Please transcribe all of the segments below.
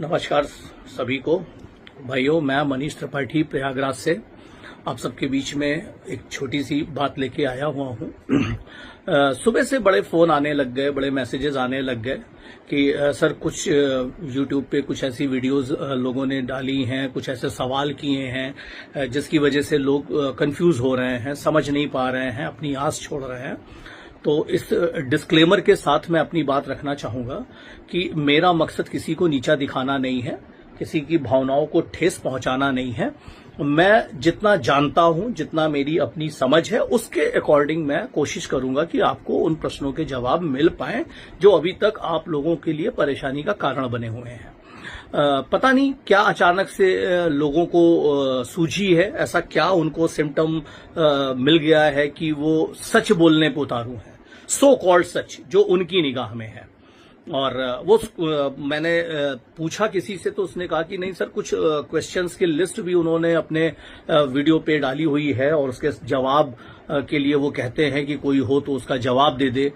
नमस्कार सभी को। भाइयों, मैं मनीष त्रिपाठी प्रयागराज से आप सबके बीच में एक छोटी सी बात लेके आया हुआ हूँ। सुबह से बड़े फोन आने लग गए, बड़े मैसेजेस आने लग गए कि सर कुछ यूट्यूब पे कुछ ऐसी वीडियोस लोगों ने डाली हैं, कुछ ऐसे सवाल किए हैं जिसकी वजह से लोग कंफ्यूज हो रहे हैं, समझ नहीं पा रहे हैं, अपनी आस छोड़ रहे हैं। तो इस डिस्क्लेमर के साथ मैं अपनी बात रखना चाहूंगा कि मेरा मकसद किसी को नीचा दिखाना नहीं है, किसी की भावनाओं को ठेस पहुंचाना नहीं है। मैं जितना जानता हूं, जितना मेरी अपनी समझ है, उसके अकॉर्डिंग मैं कोशिश करूंगा कि आपको उन प्रश्नों के जवाब मिल पाए जो अभी तक आप लोगों के लिए परेशानी का कारण बने हुए हैं। पता नहीं क्या अचानक से लोगों को सूझी है, ऐसा क्या उनको सिम्टम मिल गया है कि वो सच बोलने पे उतारू हैं, सो कॉल्ड सच जो उनकी निगाह में है। और वो मैंने पूछा किसी से तो उसने कहा कि नहीं सर, कुछ क्वेश्चंस की लिस्ट भी उन्होंने अपने वीडियो पे डाली हुई है और उसके जवाब के लिए वो कहते हैं कि कोई हो तो उसका जवाब दे दे।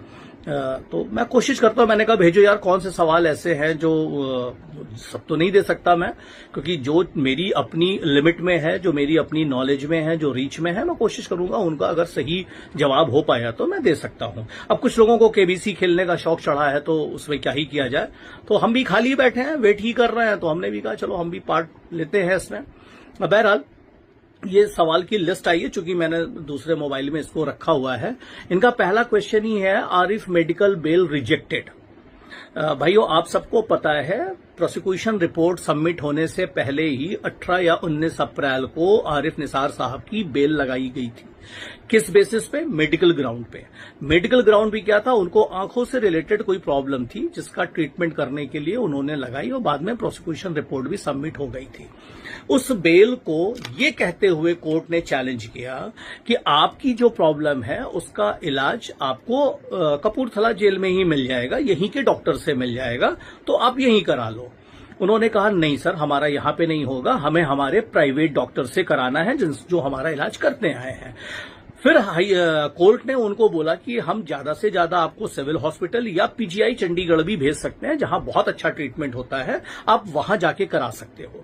तो मैं कोशिश करता हूं, मैंने कहा भेजो यार, कौन से सवाल ऐसे हैं जो सब तो नहीं दे सकता मैं, क्योंकि जो मेरी अपनी लिमिट में है, जो मेरी अपनी नॉलेज में है, जो रीच में है, मैं कोशिश करूंगा उनका अगर सही जवाब हो पाया तो मैं दे सकता हूं। अब कुछ लोगों को केबीसी खेलने का शौक चढ़ा है तो उसमें क्या ही किया जाए। तो हम भी खाली बैठे हैं, वेट ही कर रहे हैं, तो हमने भी कहा चलो हम भी पार्ट लेते हैं इसमें। बहरहाल ये सवाल की लिस्ट आई है, चूंकि मैंने दूसरे मोबाइल में इसको रखा हुआ है। इनका पहला क्वेश्चन ही है, are if medical bail rejected. भाइयों, आप सबको पता है प्रोसिक्यूशन रिपोर्ट सबमिट होने से पहले ही 18 या 19 अप्रैल को आरिफ निसार साहब की बेल लगाई गई थी। किस बेसिस पे? मेडिकल ग्राउंड पे। मेडिकल ग्राउंड भी क्या था, उनको आंखों से रिलेटेड कोई प्रॉब्लम थी जिसका ट्रीटमेंट करने के लिए उन्होंने लगाई और बाद में प्रोसिक्यूशन रिपोर्ट भी सबमिट हो गई थी। उस बेल को ये कहते हुए कोर्ट ने चैलेंज किया कि आपकी जो प्रॉब्लम है उसका इलाज आपको कपूरथला जेल में ही मिल जाएगा, यहीं के डॉक्टर से मिल जाएगा, तो आप यहीं करा लो। उन्होंने कहा नहीं सर, हमारा यहां पे नहीं होगा, हमें हमारे प्राइवेट डॉक्टर से कराना है जो हमारा इलाज करते आए हैं। फिर कोर्ट ने उनको बोला कि हम ज्यादा से ज्यादा आपको सिविल हॉस्पिटल या पीजीआई चंडीगढ़ भी भेज सकते हैं, जहां बहुत अच्छा ट्रीटमेंट होता है, आप वहां जाके करा सकते हो।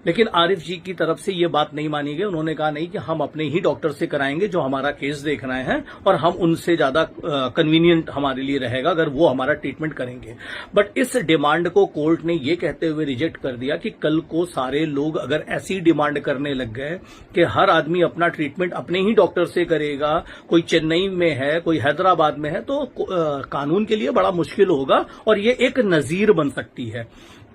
लेकिन आरिफ जी की तरफ से ये बात नहीं मानी गई। उन्होंने कहा नहीं कि हम अपने ही डॉक्टर से कराएंगे जो हमारा केस देख रहे हैं, और हम उनसे ज्यादा कन्वीनियंट हमारे लिए रहेगा अगर वो हमारा ट्रीटमेंट करेंगे। बट इस डिमांड को कोर्ट ने ये कहते हुए रिजेक्ट कर दिया कि कल को सारे लोग अगर ऐसी डिमांड करने लग गए कि हर आदमी अपना ट्रीटमेंट अपने ही डॉक्टर से करेगा, कोई चेन्नई में है, कोई हैदराबाद में है, तो कानून के लिए बड़ा मुश्किल होगा और ये एक नजीर बन सकती है।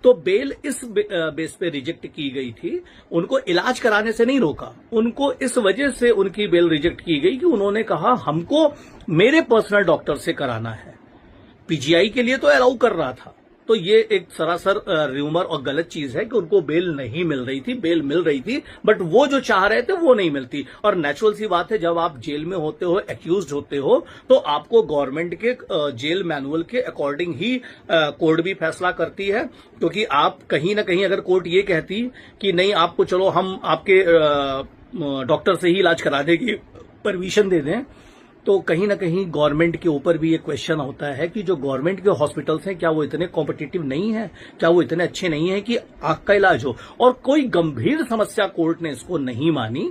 तो बेल इस बेस पे रिजेक्ट की गई थी। उनको इलाज कराने से नहीं रोका, उनको इस वजह से उनकी बेल रिजेक्ट की गई कि उन्होंने कहा हमको मेरे पर्सनल डॉक्टर से कराना है। पीजीआई के लिए तो अलाउ कर रहा था। तो ये एक सरासर र्यूमर और गलत चीज है कि उनको बेल नहीं मिल रही थी। बेल मिल रही थी, बट वो जो चाह रहे थे वो नहीं मिलती। और नेचुरल सी बात है, जब आप जेल में होते हो, एक्यूज्ड होते हो, तो आपको गवर्नमेंट के जेल मैनुअल के अकॉर्डिंग ही कोर्ट भी फैसला करती है। क्योंकि आप कहीं ना कहीं अगर कोर्ट ये कहती कि नहीं, आपको चलो हम आपके डॉक्टर से ही इलाज कराने की परमिशन दे दें, तो कहीं ना कहीं गवर्नमेंट के ऊपर भी एक क्वेश्चन होता है कि जो गवर्नमेंट के हॉस्पिटल्स हैं, क्या वो इतने कॉम्पिटिटिव नहीं है, क्या वो इतने अच्छे नहीं है कि आंख का इलाज हो। और कोई गंभीर समस्या कोर्ट ने इसको नहीं मानी।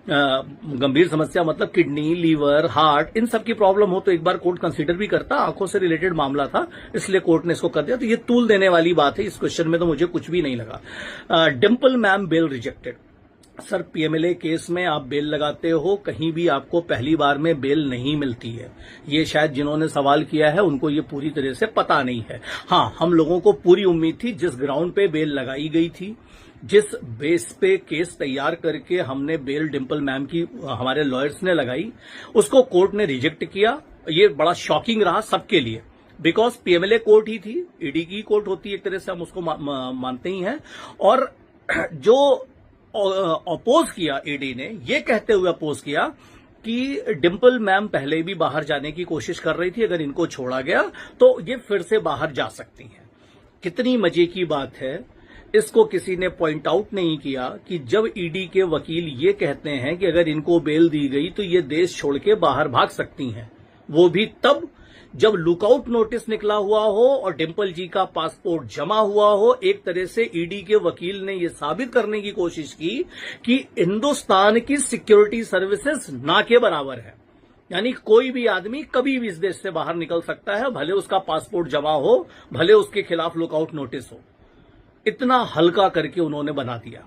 गंभीर समस्या मतलब किडनी, लीवर, हार्ट, इन सब की प्रॉब्लम हो तो एक बार कोर्ट कंसीडर भी करता। आंखों से रिलेटेड मामला था, इसलिए कोर्ट ने इसको कर दिया। तो ये तूल देने वाली बात है। इस क्वेश्चन में तो मुझे कुछ भी नहीं लगा। Dimple ma'am bail rejected. Sir, PMLA case में आप बेल लगाते हो, कहीं भी आपको पहली बार में बेल नहीं मिलती है। ये शायद जिन्होंने सवाल किया है उनको ये पूरी तरह से पता नहीं है। हाँ, हम लोगों को पूरी उम्मीद थी, जिस ग्राउंड पे बेल लगाई गई थी, जिस बेस पे केस तैयार करके हमने बेल डिम्पल मैम की हमारे लॉयर्स ने लगाई, उसको कोर्ट ने रिजेक्ट किया। ये बड़ा शॉकिंग रहा सबके लिए, बिकॉज पीएमएलए कोर्ट ही थी, ईडी की कोर्ट होती है, एक तरह से हम उसको मानते ही हैं। और जो अपोज किया ईडी ने, ये कहते हुए अपोज किया कि डिम्पल मैम पहले भी बाहर जाने की कोशिश कर रही थी, अगर इनको छोड़ा गया तो ये फिर से बाहर जा सकती हैं। कितनी मजे की बात है, इसको किसी ने पॉइंट आउट नहीं किया कि जब ईडी के वकील ये कहते हैं कि अगर इनको बेल दी गई तो ये देश छोड़ के बाहर भाग सकती हैं, वो भी तब जब लुकआउट नोटिस निकला हुआ हो और डिंपल जी का पासपोर्ट जमा हुआ हो, एक तरह से ईडी के वकील ने यह साबित करने की कोशिश की कि हिंदुस्तान की सिक्योरिटी सर्विसेज ना के बराबर है। यानी कोई भी आदमी कभी भी इस देश से बाहर निकल सकता है, भले उसका पासपोर्ट जमा हो, भले उसके खिलाफ लुकआउट नोटिस हो। इतना हल्का करके उन्होंने बना दिया।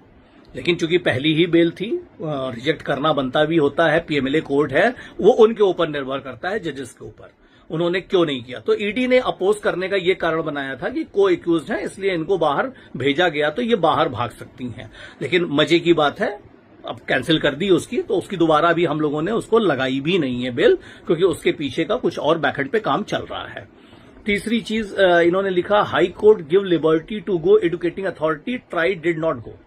लेकिन चूंकि पहली ही बेल थी, रिजेक्ट करना बनता भी होता है, पीएमएलए कोर्ट है, वो उनके ऊपर निर्भर करता है, जजेस के ऊपर। उन्होंने क्यों नहीं किया, तो ईडी ने अपोज करने का ये कारण बनाया था कि को एक्यूज है, इसलिए इनको बाहर भेजा गया, तो ये बाहर भाग सकती हैं। लेकिन मजे की बात है, अब कैंसिल कर दी उसकी, तो उसकी दोबारा भी हम लोगों ने उसको लगाई भी नहीं है बेल, क्योंकि उसके पीछे का कुछ और बैकएंड पे काम चल रहा है। तीसरी चीज इन्होंने लिखा, high court give liberty to go adjudicating authority, TRAI did not go.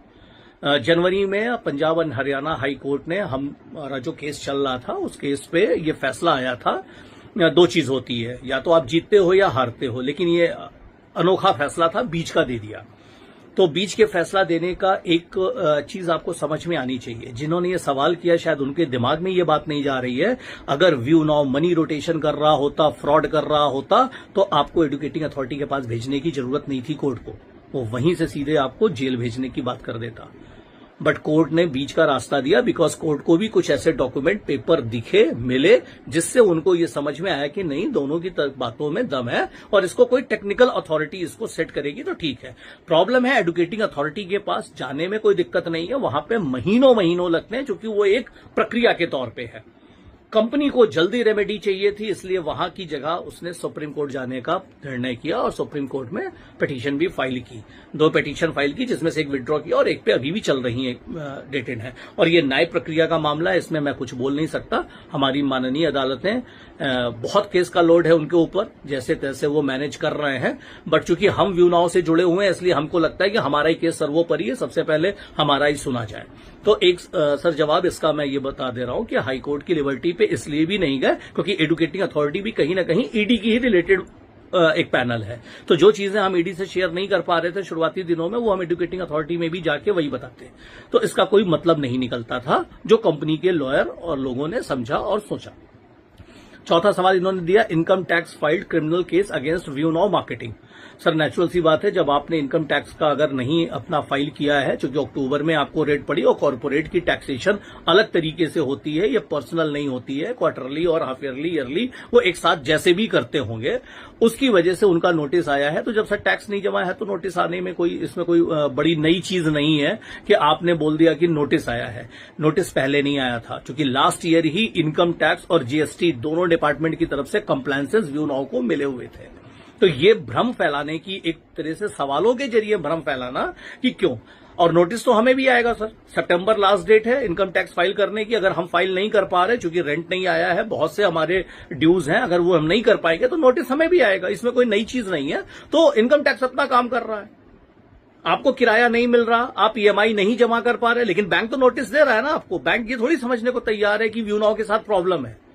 जनवरी में Punjab and Haryana high court ने हमारा जो केस चल रहा था उस केस पे ये फैसला आया था। दो चीज होती है, या तो आप जीतते हो या हारते हो, लेकिन ये अनोखा फैसला था, बीच का दे दिया। तो बीच के फैसला देने का एक चीज आपको समझ में आनी चाहिए। जिन्होंने ये सवाल किया शायद उनके दिमाग में ये बात नहीं जा रही है, अगर व्यू नाउ मनी रोटेशन कर रहा होता, फ्रॉड कर रहा होता, तो आपको एडुकेटिंग अथॉरिटी के पास भेजने की जरूरत नहीं थी कोर्ट को, वो वहीं से सीधे आपको जेल भेजने की बात कर देता। बट कोर्ट ने बीच का रास्ता दिया, बिकॉज कोर्ट को भी कुछ ऐसे डॉक्यूमेंट पेपर दिखे, मिले, जिससे उनको ये समझ में आया कि नहीं, दोनों की बातों में दम है और इसको कोई टेक्निकल अथॉरिटी इसको सेट करेगी तो ठीक है। प्रॉब्लम है एडुकेटिंग अथॉरिटी के पास जाने में कोई दिक्कत नहीं है, वहां पे महीनों महीनों लगते हैं, क्योंकि वो एक प्रक्रिया के तौर पे है। कंपनी को जल्दी रेमेडी चाहिए थी, इसलिए वहां की जगह उसने सुप्रीम कोर्ट जाने का निर्णय किया और सुप्रीम कोर्ट में पिटीशन भी फाइल की। 2 पिटीशन फाइल की, जिसमें से एक विड्रॉ किया और एक पे अभी भी चल रही है, डेटेड है। और ये न्याय प्रक्रिया का मामला है, इसमें मैं कुछ बोल नहीं सकता। हमारी माननीय अदालतें, बहुत केस का लोड है उनके ऊपर, जैसे तैसे वो मैनेज कर रहे हैं। बट चूंकि हम व्यू नाउ से जुड़े हुए हैं, इसलिए हमको लगता है कि हमारा ही केस सर्वोपरि है, सबसे पहले हमारा ही सुना जाए। तो एक सर जवाब इसका मैं ये बता दे रहा हूं कि हाईकोर्ट की लिबर्टी पे इसलिए भी नहीं गए क्योंकि एडुकेटिंग अथॉरिटी भी कहीं ना कहीं ईडी की ही रिलेटेड एक पैनल है। तो जो चीजें हम ईडी से शेयर नहीं कर पा रहे थे शुरुआती दिनों में, वो हम एडुकेटिंग अथॉरिटी में भी जाके वही बताते। तो इसका कोई मतलब नहीं निकलता था, जो कंपनी के लॉयर और लोगों ने समझा और सोचा। चौथा सवाल इन्होंने दिया, income tax filed criminal case against view now marketing. Sir natural सी बात है, जब आपने इनकम टैक्स का अगर नहीं अपना फाइल किया है, क्योंकि अक्टूबर में आपको रेट पड़ी और कॉर्पोरेट की टैक्सेशन अलग तरीके से होती है, ये पर्सनल नहीं होती है, क्वार्टरली और हाफ ईयरली, ईयरली वो एक साथ जैसे भी करते होंगे, उसकी वजह से उनका नोटिस आया है। तो जब सर टैक्स नहीं जमा है तो नोटिस आने में इसमें कोई बड़ी नई चीज नहीं है कि आपने बोल दिया कि नोटिस आया है। नोटिस पहले नहीं आया था, क्योंकि लास्ट ईयर ही इनकम टैक्स और जीएसटी दोनों डिपार्टमेंट की तरफ से कंप्लायंसेस व्यू नाउ को मिले हुए थे। तो ये भ्रम फैलाने की, एक तरह से सवालों के जरिए भ्रम फैलाना कि क्यों, और नोटिस तो हमें भी आएगा सर। सितंबर लास्ट डेट है इनकम टैक्स फाइल करने की। अगर हम फाइल नहीं कर पा रहे, चूंकि रेंट नहीं आया है, बहुत से हमारे ड्यूज हैं, अगर वो हम नहीं कर पाएंगे तो नोटिस हमें भी आएगा। इसमें कोई नई चीज नहीं है। तो इनकम टैक्स अपना काम कर रहा है, आपको किराया नहीं मिल रहा, आप ईएमआई नहीं जमा कर पा रहे, लेकिन बैंक तो नोटिस दे रहा है ना आपको। बैंक ये थोड़ी समझने को तैयार है कि व्यू नाउ के साथ प्रॉब्लम है।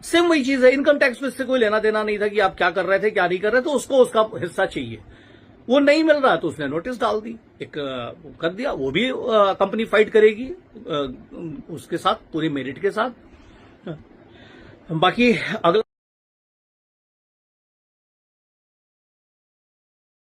सेम वही चीज है, इनकम टैक्स में इससे कोई लेना देना नहीं था कि आप क्या कर रहे थे, क्या नहीं कर रहे, तो उसको उसका हिस्सा चाहिए। वो नहीं मिल रहा तो उसने नोटिस डाल दी, एक कर दिया। वो भी कंपनी फाइट करेगी उसके साथ, पूरे मेरिट के साथ। बाकी अगला